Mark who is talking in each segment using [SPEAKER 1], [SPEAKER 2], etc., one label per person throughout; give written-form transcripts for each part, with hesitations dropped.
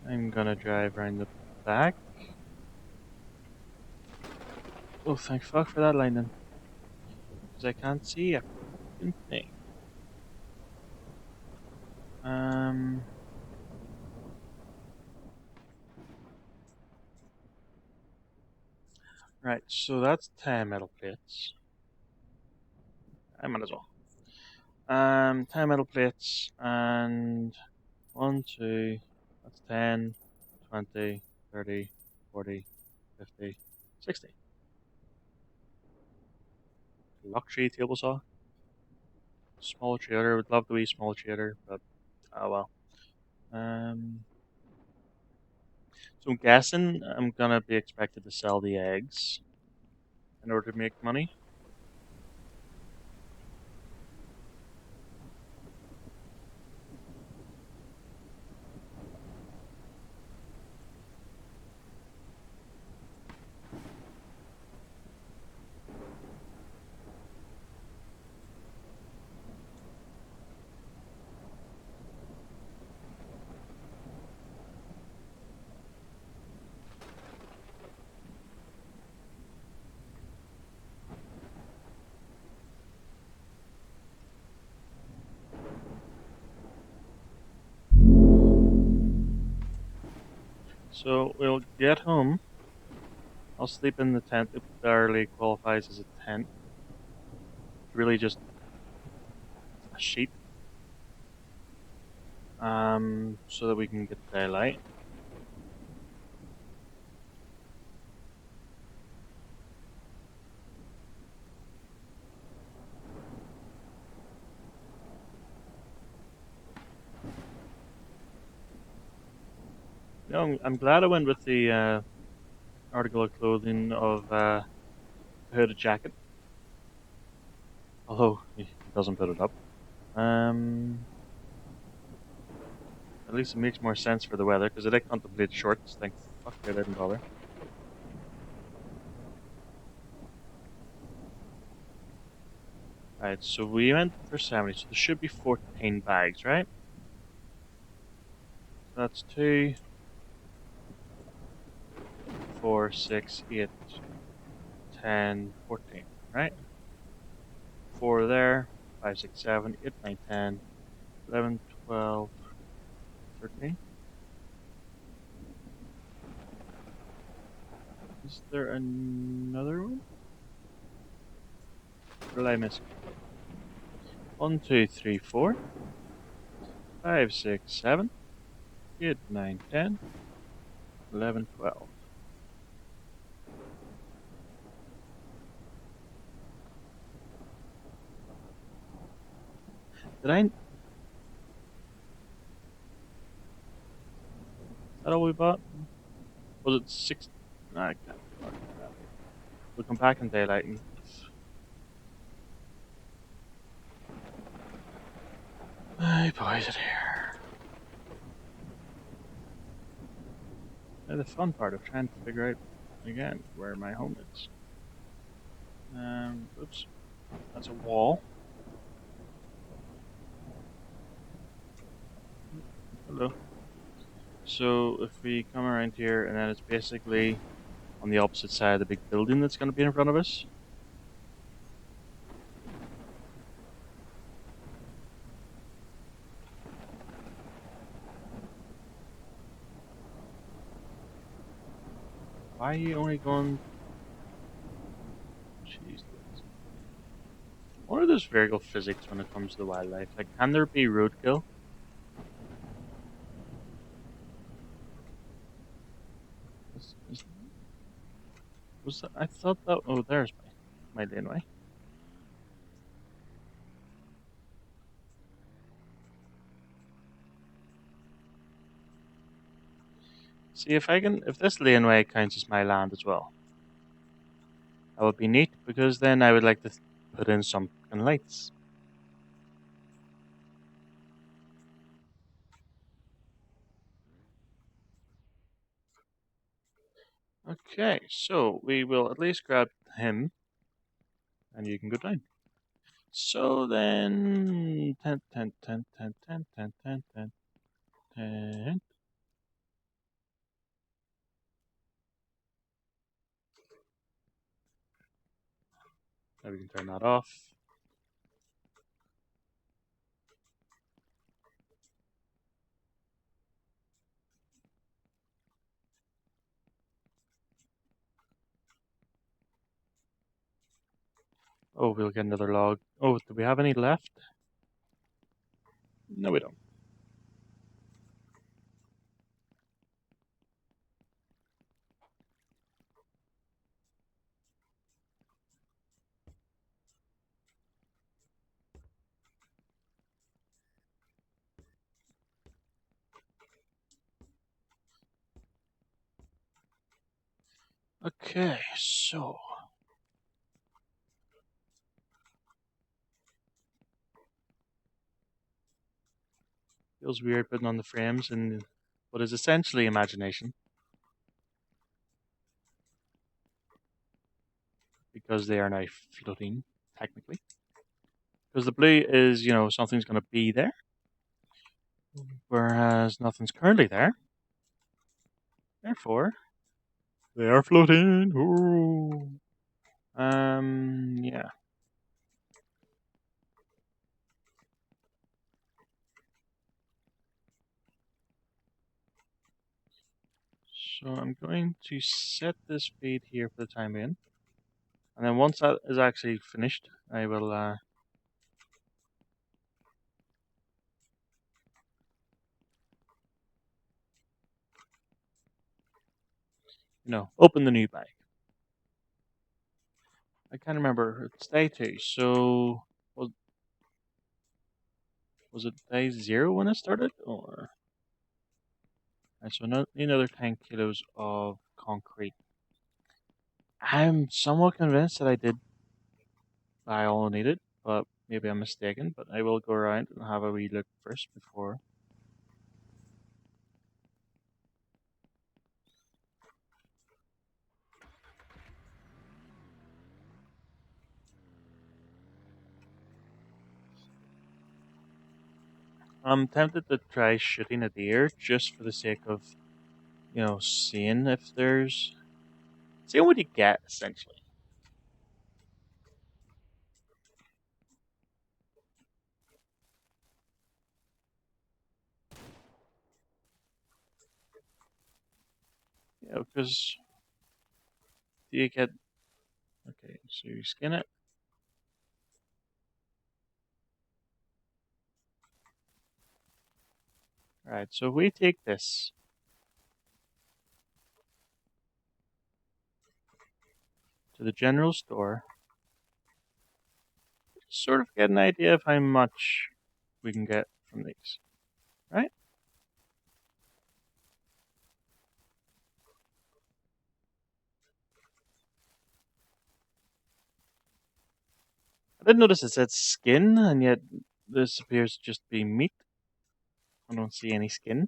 [SPEAKER 1] I'm gonna drive around the back. Oh, thank fuck for that lightning. Because I can't see a fucking thing. Um. Right, so that's 10 metal plates. I might as well. 10 metal plates and 1, 2, that's 10, 20, 30, 40, 50, 60. Luxury table saw. Small trader, would love to be small trader, but oh well. Um, so I'm guessing I'm gonna be expected to sell the eggs in order to make money. So we'll get home. I'll sleep in the tent. It barely qualifies as a tent. It's really just a sheet. So that we can get daylight. No, I'm glad I went with the article of clothing of a hooded jacket. Although he doesn't put it up. Um, at least it makes more sense for the weather because I did contemplate shorts. Think, fuck, I didn't bother. Right, so we went for 70, so there should be 14 bags, right? That's 2, 4, 6, 8, 10, 14, right? 4 there, 5, 6, 7, 8, 9, 10, 11, 12, 13. Is there another one? What did I miss? 1, 2, 3, 4, 5, 6, 7, 8, 9, 10, 11, 12. Did I? Is that all we bought? Was it 6? No, I can't. Fuck that. We'll come back in daylight and. Hey, boys, it here. Now, the fun part of trying to figure out again where my home is. Oops, that's a wall. Hello. So if we come around here, and then it's basically on the opposite side of the big building that's going to be in front of us. Why are you only going? Jeez. What are those variable physics when it comes to wildlife? Like, can there be roadkill? Is- was that, I thought that. Oh, there's my laneway. See if I can. If this laneway counts as my land as well, that would be neat because then I would like to put in some fucking lights. Okay, so we will at least grab him, and you can go down. So then, 10, 10, 10, 10, 10, 10, 10, 10, 10. Now we can turn that off. Oh, we'll get another log. Oh, do we have any left? No, we don't. Okay, so feels weird putting on the frames in what is essentially imagination because they are now floating technically. Because the blue is, something's going to be there, whereas nothing's currently there. Therefore, they are floating. Ooh. Yeah. So I'm going to set this feed here for the time being. And then once that is actually finished, I will, open the new bag. I can't remember. It's day 2, so was, was it day 0 when it started? Or so another 10 kilos of concrete. I'm somewhat convinced that I did buy all I needed, but maybe I'm mistaken. But I will go around and have a wee look first before. I'm tempted to try shooting a deer just for the sake of, seeing if seeing what you get essentially. Because do you get okay? So you skin it. All right. So if we take this to the general store, sort of get an idea of how much we can get from these, right? I did notice it said skin, and yet this appears to just be meat. I don't see any skin.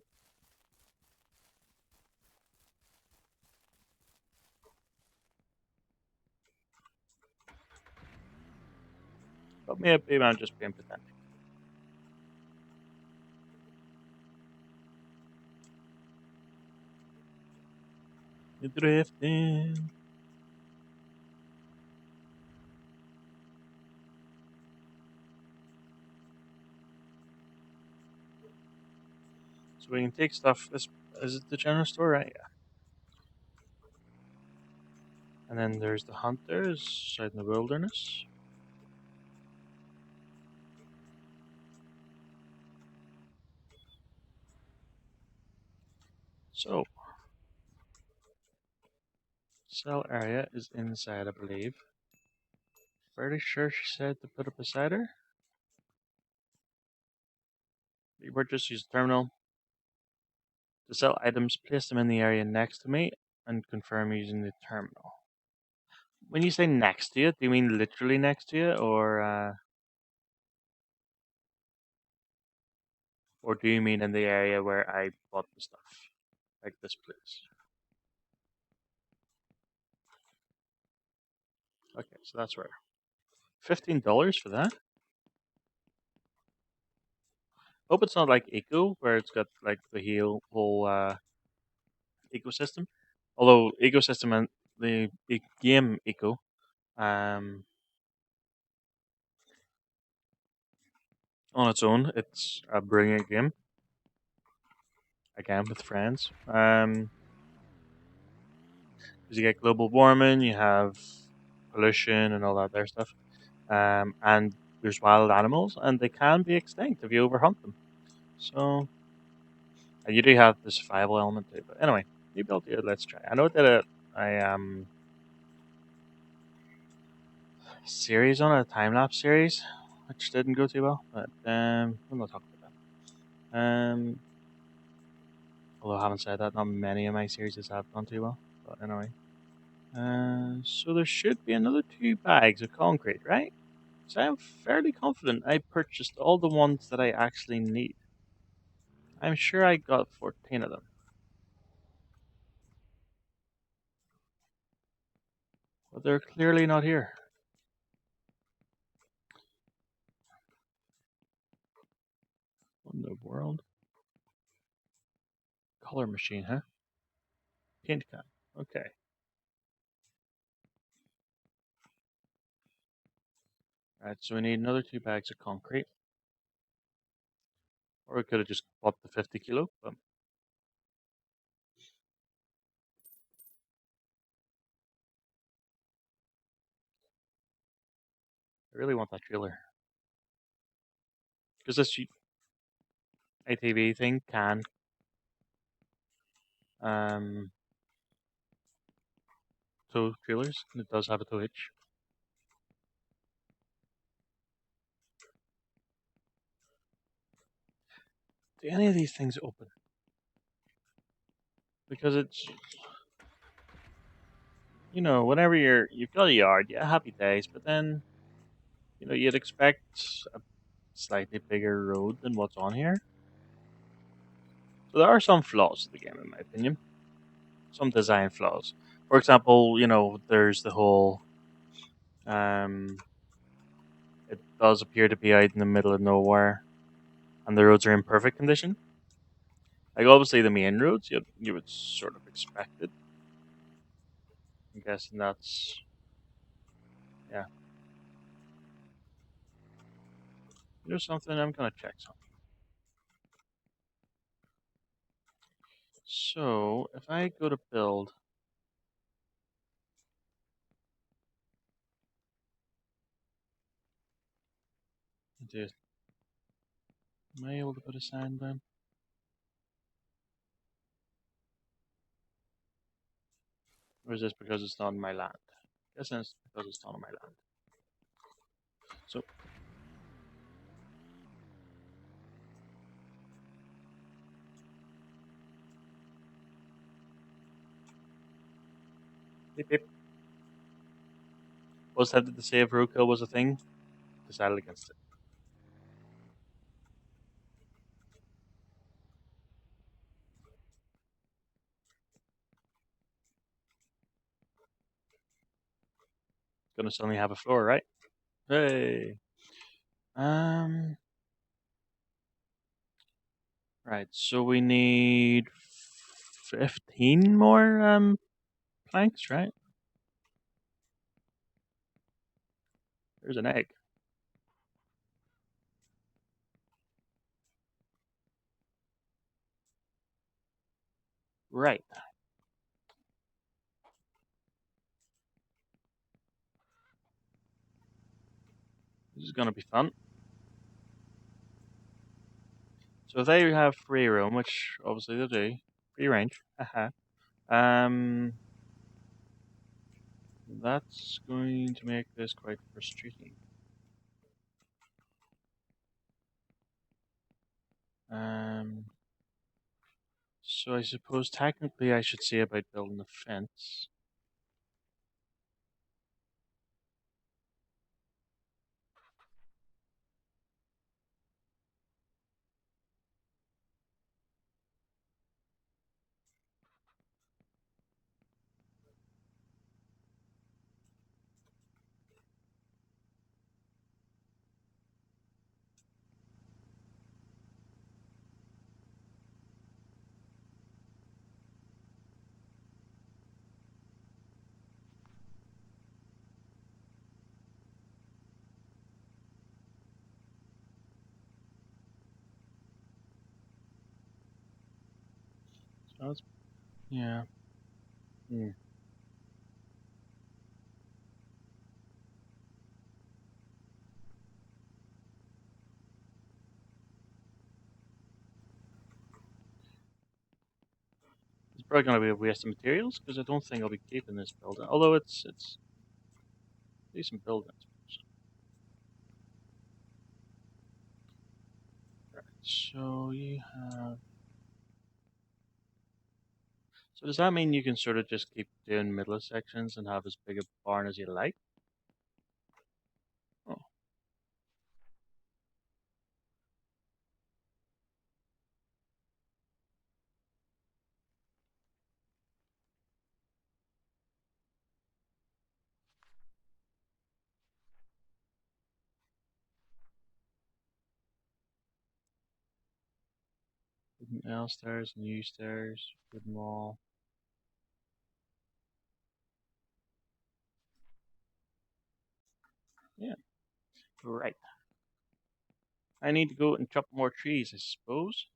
[SPEAKER 1] But maybe I'm just being pedantic. You're drifting. So we can take stuff. This is it the general store, right? Yeah. And then there's the hunters out in the wilderness. So cell area is inside, I believe. Pretty sure she said to put it beside her. You purchase use the terminal to sell items. Place them in the area next to me and confirm using the terminal. When you say next to you, do you mean literally next to you, or do you mean in the area where I bought the stuff, like this place? Okay, so that's where. $15 for that. Hope it's not like Eco, where it's got like the whole ecosystem. Although ecosystem and the game Eco, um, on its own. It's a brilliant game. Again with friends. 'Cause you get global warming, you have pollution and all that there stuff. And there's wild animals, and they can be extinct if you overhunt them. So you do have the survival element too. But anyway, maybe I'll do it. Let's try. I know I did a series on a time lapse series, which didn't go too well. But we'll not talk about that. Although having said that, not many of my series have gone too well. But anyway, so there should be another 2 bags of concrete, right? So I'm fairly confident I purchased all the ones that I actually need. I'm sure I got 14 of them, but they're clearly not here. What in the world? Color machine, huh? Paint can. Okay. Alright, so we need another 2 bags of concrete. Or we could have just bought the 50 kilo, but I really want that trailer. Because this ATV thing can um, tow trailers, and it does have a tow hitch. Do any of these things open? Because it's, whenever you've got a yard, yeah, happy days, but then, you'd expect a slightly bigger road than what's on here. So there are some flaws to the game, in my opinion. Some design flaws. For example, there's the whole. Um, it does appear to be out in the middle of nowhere, and the roads are in perfect condition. Like obviously the main roads, you would sort of expect it. I'm guessing that's yeah. Something I'm gonna check something. So if I go to build, am I able to put a sign down? Or is this because it's not on my land? Guessing it's because it's not on my land. So beep beep. Was that to say if roadkill was a thing? Decided against it. Gonna suddenly have a floor, right? Hey. Um. Right. So we need 15 more planks, right? There's an egg. Right. This is gonna be fun. So if they have free roam, which obviously they do, free range. Haha. um. That's going to make this quite frustrating. Um. So I suppose technically I should see about building a fence. That's, yeah. Hmm. It's probably going to be a waste of materials because I don't think I'll be keeping this building. Although it's decent building. Right. So you have. So does that mean you can sort of just keep doing middle sections and have as big a barn as you like? Oh, wooden L stairs, new stairs, wooden wall. Yeah, right. I need to go and chop more trees, I suppose.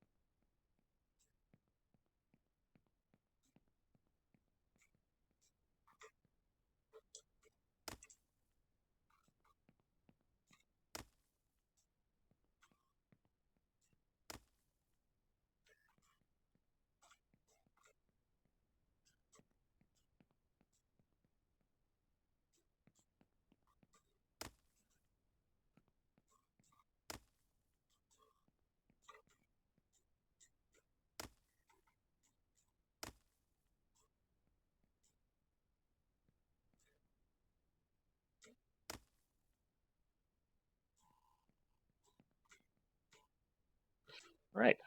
[SPEAKER 1] Right.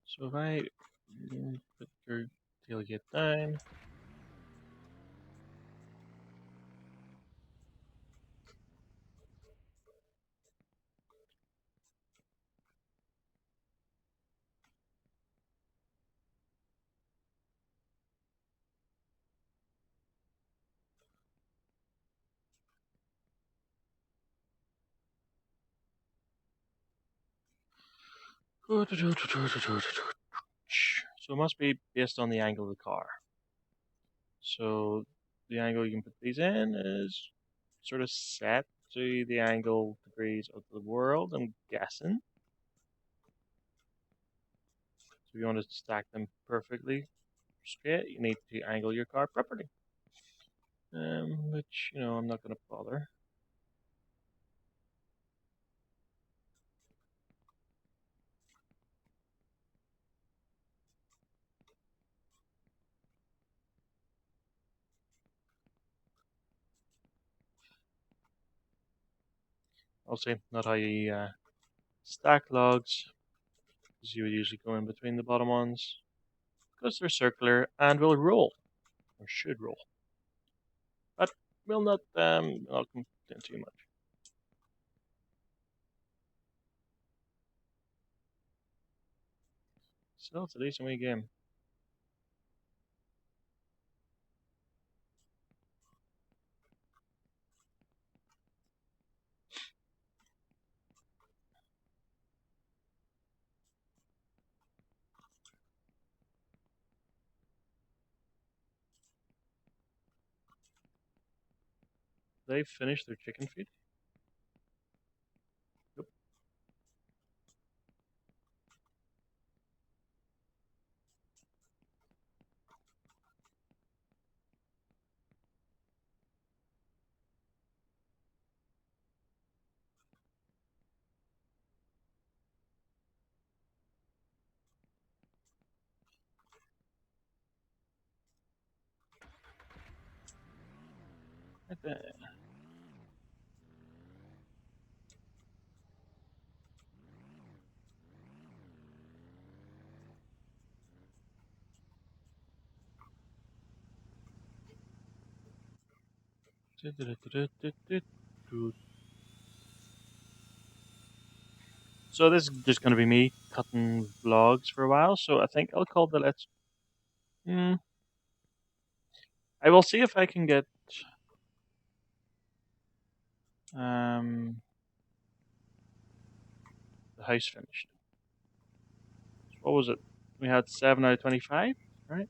[SPEAKER 1] So if I put your tailgate down. So it must be based on the angle of the car. So the angle you can put these in is sort of set to the angle degrees of the world, I'm guessing. So if you want to stack them perfectly straight, you need to angle your car properly. Which, I'm not going to bother. Obviously, not how you stack logs, because you would usually go in between the bottom ones, because they're circular and will roll, or should roll. But we'll not complain too much. So it's a decent wee game. They finished their chicken feed. Yep. Right there. So this is just going to be me cutting vlogs for a while. So I think I'll call the let's. Hmm, I will see if I can get um, the house finished. what was it? We had 7 out of 25, right?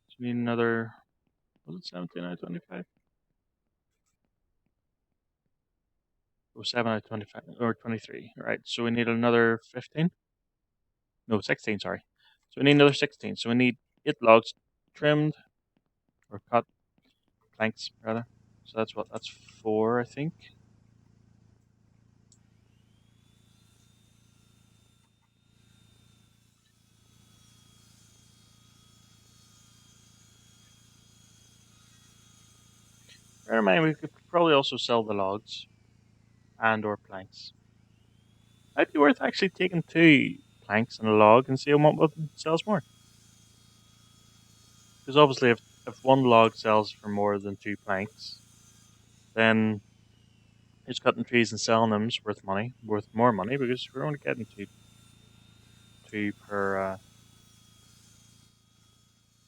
[SPEAKER 1] So we need another. Was it 17 out of 25? Oh, 7 out of 25 or 23. Right. So we need another 15. No, 16. Sorry. So we need another 16. So we need 8 logs trimmed or cut planks rather. So that's what. That's 4, I think. Bear in mind, we could probably also sell the logs and or planks. Might be worth actually taking 2 planks and a log and seeing what one sells more. Because obviously, if 1 log sells for more than 2 planks, then just cutting trees and selling them is worth more money because we're only getting two per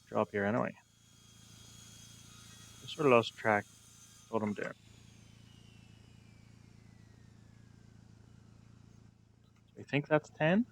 [SPEAKER 1] job here anyway. I sort of lost track of what I'm doing. So I think that's 10.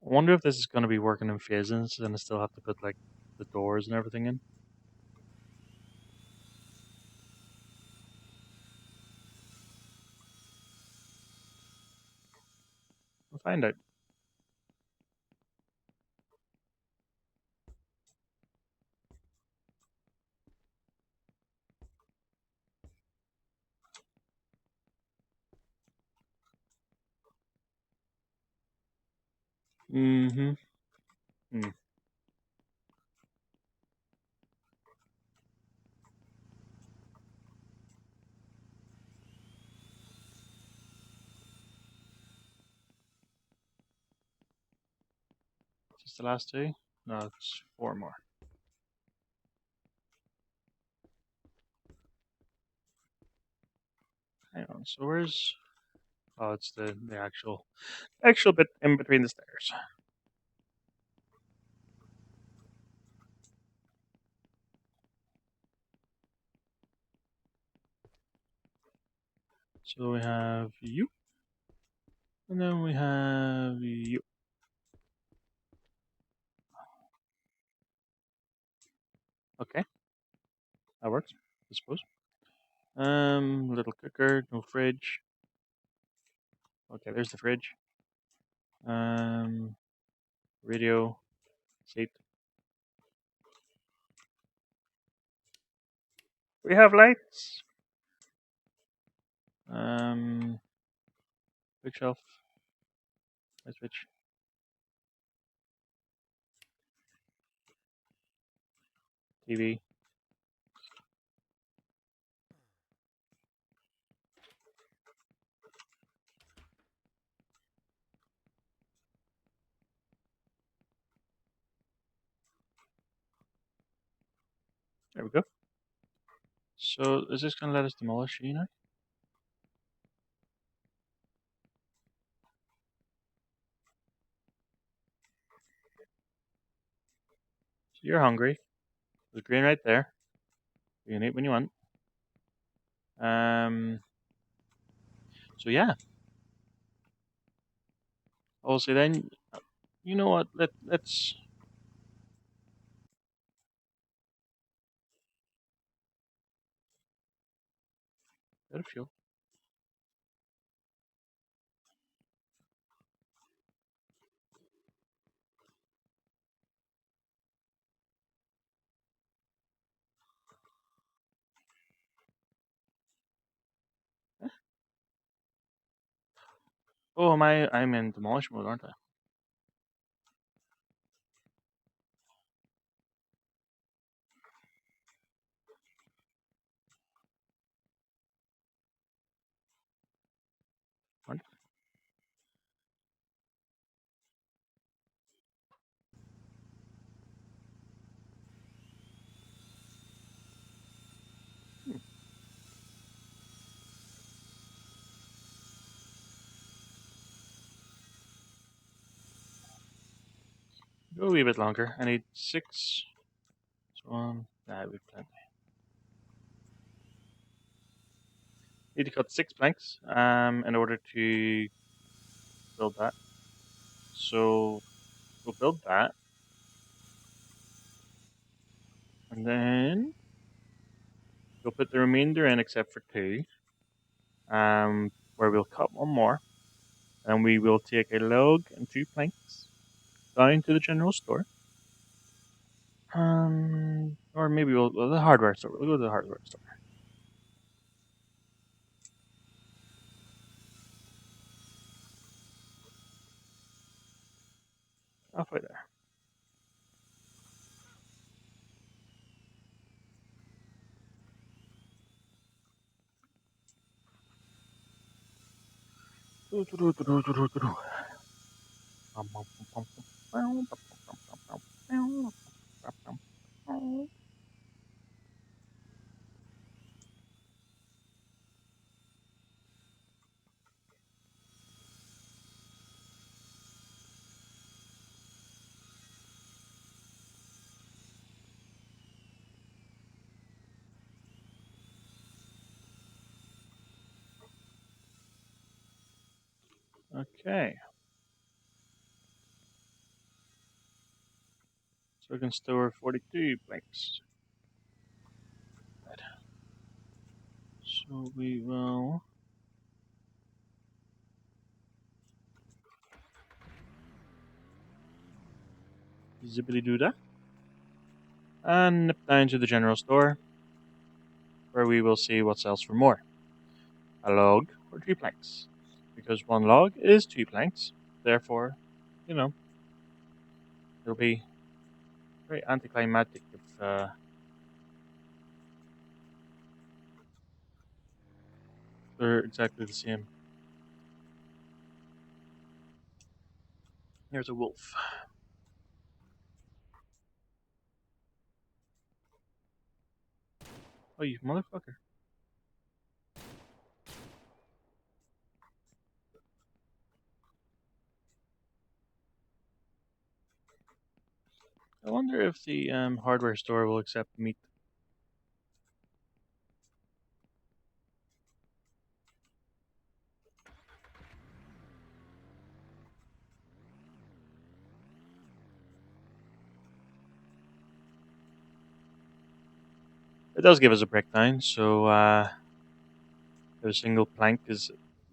[SPEAKER 1] I wonder if this is going to be working in phases and I still have to put like the doors and everything in. We'll find out. Mm-hmm. Hmm. Just the last 2? No, it's 4 more. Hang on. So where's? Oh, it's the actual bit in between the stairs. So we have you, and then we have you. Okay, that works, I suppose. Little cooker, no fridge. Okay, there's the fridge. Um, radio, seat. We have lights. Um, bookshelf, light switch, TV. There we go. So is this gonna let us demolish you now? So you're hungry. There's green right there. You can eat when you want. Um, so yeah. Also, then you know what? Let's get a fuel. Oh, am I? I'm in demolish mode, aren't I? Aren't Go a wee bit longer. I need six. One. Nah, we've plenty. Need to cut six planks in order to build that. So we'll build that, and then we'll put the remainder in except for two. Where we'll cut one more, and we will take a log and two planks down to the general store. Or maybe well, the hardware store. We'll go to the hardware store. Halfway there. Okay. So we can store 42 planks. So we will zippity doo dah and nip down to the general store where we will see what sells for more. A log or two planks. Because one log is two planks, therefore, you know, it'll be very anticlimactic if they're exactly the same. Here's a wolf. Oh, you motherfucker. I wonder if the hardware store will accept meat. It does give us a breakdown, so if a single plank is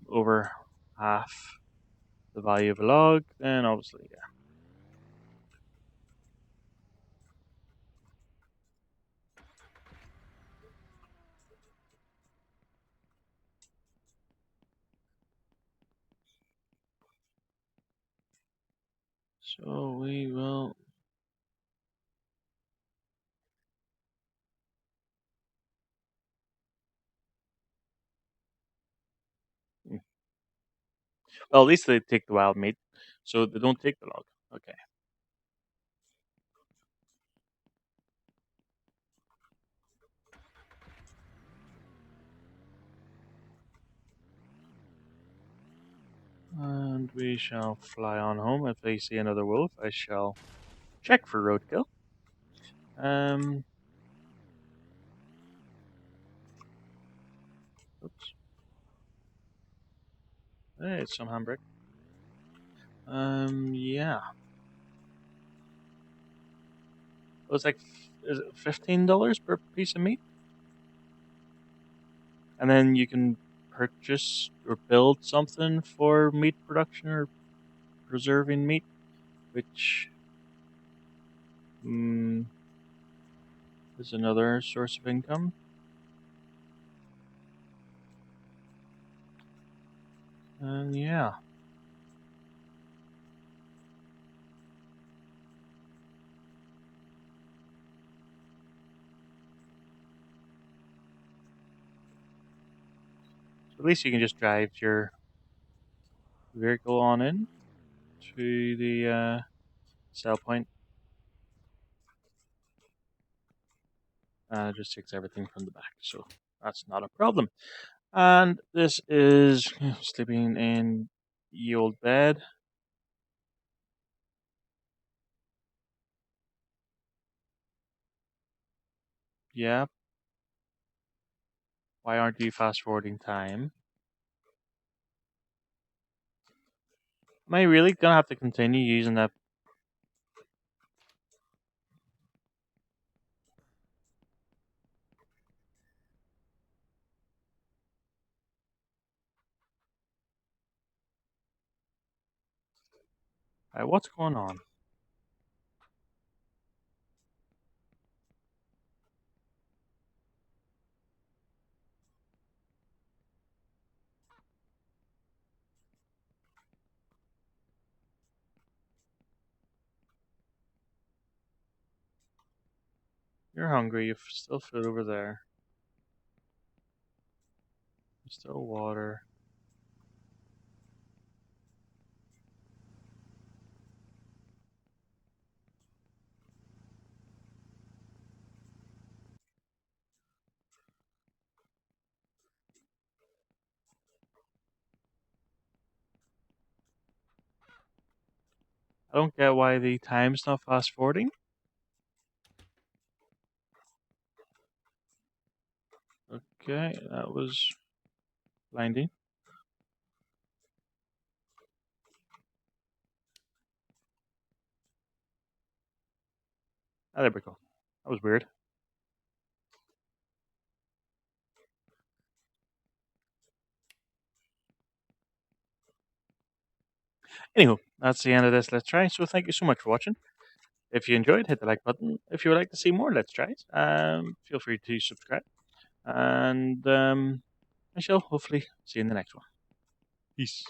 [SPEAKER 1] over half the value of a log, then obviously, yeah. So we will. Hmm. Well, at least they take the wild meat, so they don't take the log. Okay. And we shall fly on home. If they see another wolf, I shall check for roadkill. Um, oops. Hey, it's some handbrake. Yeah. It was like, is it $15 per piece of meat? And then you can purchase or build something for meat production or preserving meat, which is another source of income. And yeah. So at least you can just drive your vehicle on in to the sell point. It just takes everything from the back, so that's not a problem. And this is sleeping in the old bed. Yep. Why aren't you fast forwarding time? Am I really gonna have to continue using that? What's going on? You're hungry. You've still food over there. There's still water. I don't get why the time's not fast forwarding. Okay, that was blinding. Ah, there we go. That was weird. Anywho, that's the end of this Let's Try. So thank you so much for watching. If you enjoyed, hit the like button. If you would like to see more Let's Tries, feel free to subscribe. And I shall hopefully see you in the next one. Peace.